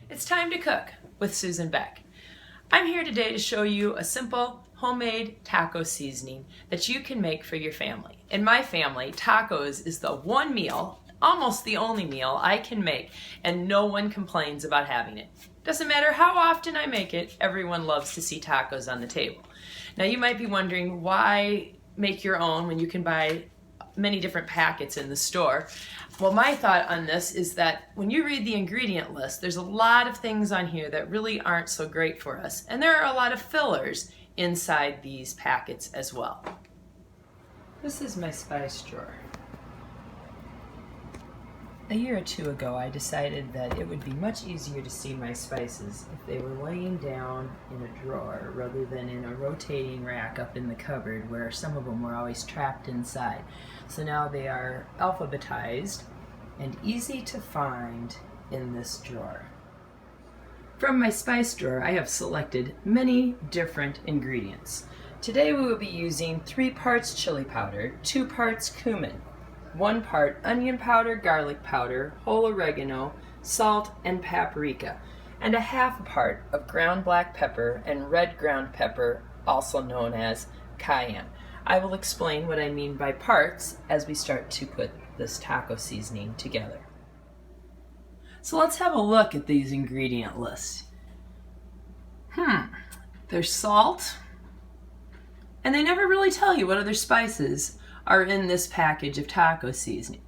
It's time to cook with Susan Beck. I'm here today to show you a simple homemade taco seasoning that you can make for your family. In my family, tacos is the one meal, almost the only meal I can make, and no one complains about having it. Doesn't matter how often I make it, everyone loves to see tacos on the table. Now you might be wondering, why make your own when you can buy many different packets in the store? Well, my thought on this is that when you read the ingredient list, there's a lot of things on here that really aren't so great for us. And there are a lot of fillers inside these packets as well. This is my spice drawer. A year or two ago, I decided that it would be much easier to see my spices if they were laying down in a drawer rather than in a rotating rack up in the cupboard where some of them were always trapped inside. So now they are alphabetized and easy to find in this drawer. From my spice drawer, I have selected many different ingredients. Today we will be using 3 parts chili powder, 2 parts cumin, 1 part onion powder, garlic powder, whole oregano, salt, and paprika, and a half part of ground black pepper and red ground pepper, also known as cayenne. I will explain what I mean by parts as we start to put this taco seasoning together. So let's have a look at these ingredient lists. There's salt, and they never really tell you what other spices are in this package of taco seasoning.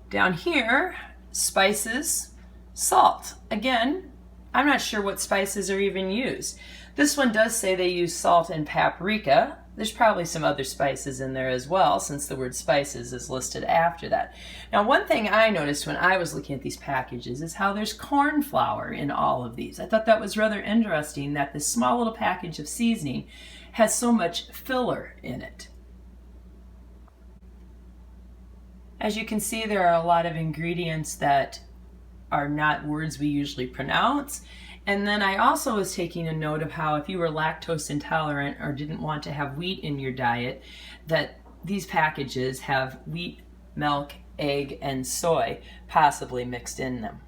Down here, spices, salt. Again, I'm not sure what spices are even used. This one does say they use salt and paprika. There's probably some other spices in there as well, since the word spices is listed after that. Now, one thing I noticed when I was looking at these packages is how there's corn flour in all of these. I thought that was rather interesting that this small little package of seasoning has so much filler in it. As you can see, there are a lot of ingredients that are not words we usually pronounce. And then I also was taking a note of how if you were lactose intolerant or didn't want to have wheat in your diet, that these packages have wheat, milk, egg, and soy possibly mixed in them.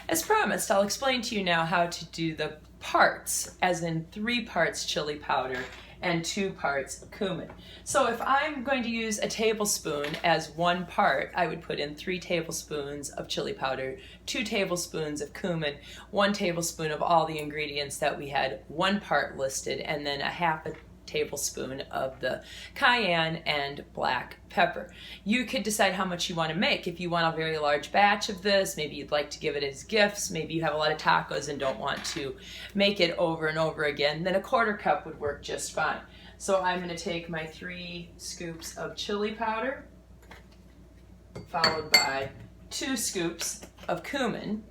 As promised, I'll explain to you now how to do the parts, as in 3 parts chili powder and 2 parts cumin. So if I'm going to use a tablespoon as 1 part, I would put in 3 tablespoons of chili powder, 2 tablespoons of cumin, 1 tablespoon of all the ingredients that we had 1 part listed, and then a half a tablespoon of the cayenne and black pepper. You could decide how much you want to make. If you want a very large batch of this, maybe you'd like to give it as gifts, maybe you have a lot of tacos and don't want to make it over and over again, then a 1/4 cup would work just fine. So I'm going to take my 3 scoops of chili powder, followed by 2 scoops of cumin,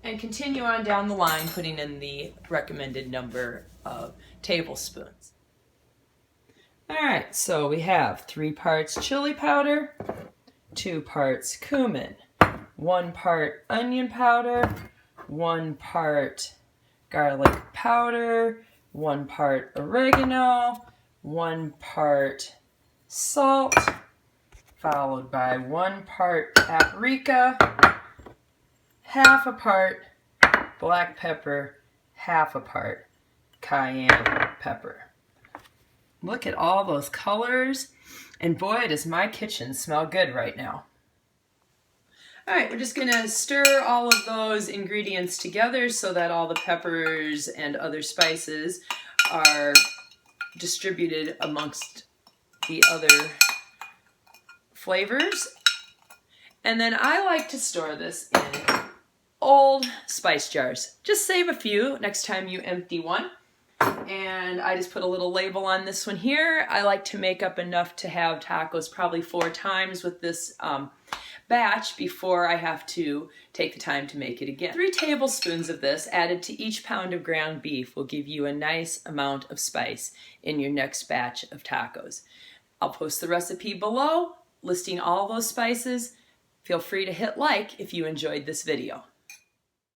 and continue on down the line, putting in the recommended number of tablespoons. Alright, so we have 3 parts chili powder, 2 parts cumin, 1 part onion powder, 1 part garlic powder, 1 part oregano, 1 part salt, followed by 1 part paprika, half a part black pepper, half a part cayenne pepper. Look at all those colors, and boy, does my kitchen smell good right now. All right, we're just gonna stir all of those ingredients together so that all the peppers and other spices are distributed amongst the other flavors. And then I like to store this in old spice jars. Just save a few next time you empty one. And I just put a little label on this one here. I like to make up enough to have tacos probably 4 times with this batch before I have to take the time to make it again. 3 tablespoons of this added to each pound of ground beef will give you a nice amount of spice in your next batch of tacos. I'll post the recipe below listing all those spices. Feel free to hit like if you enjoyed this video.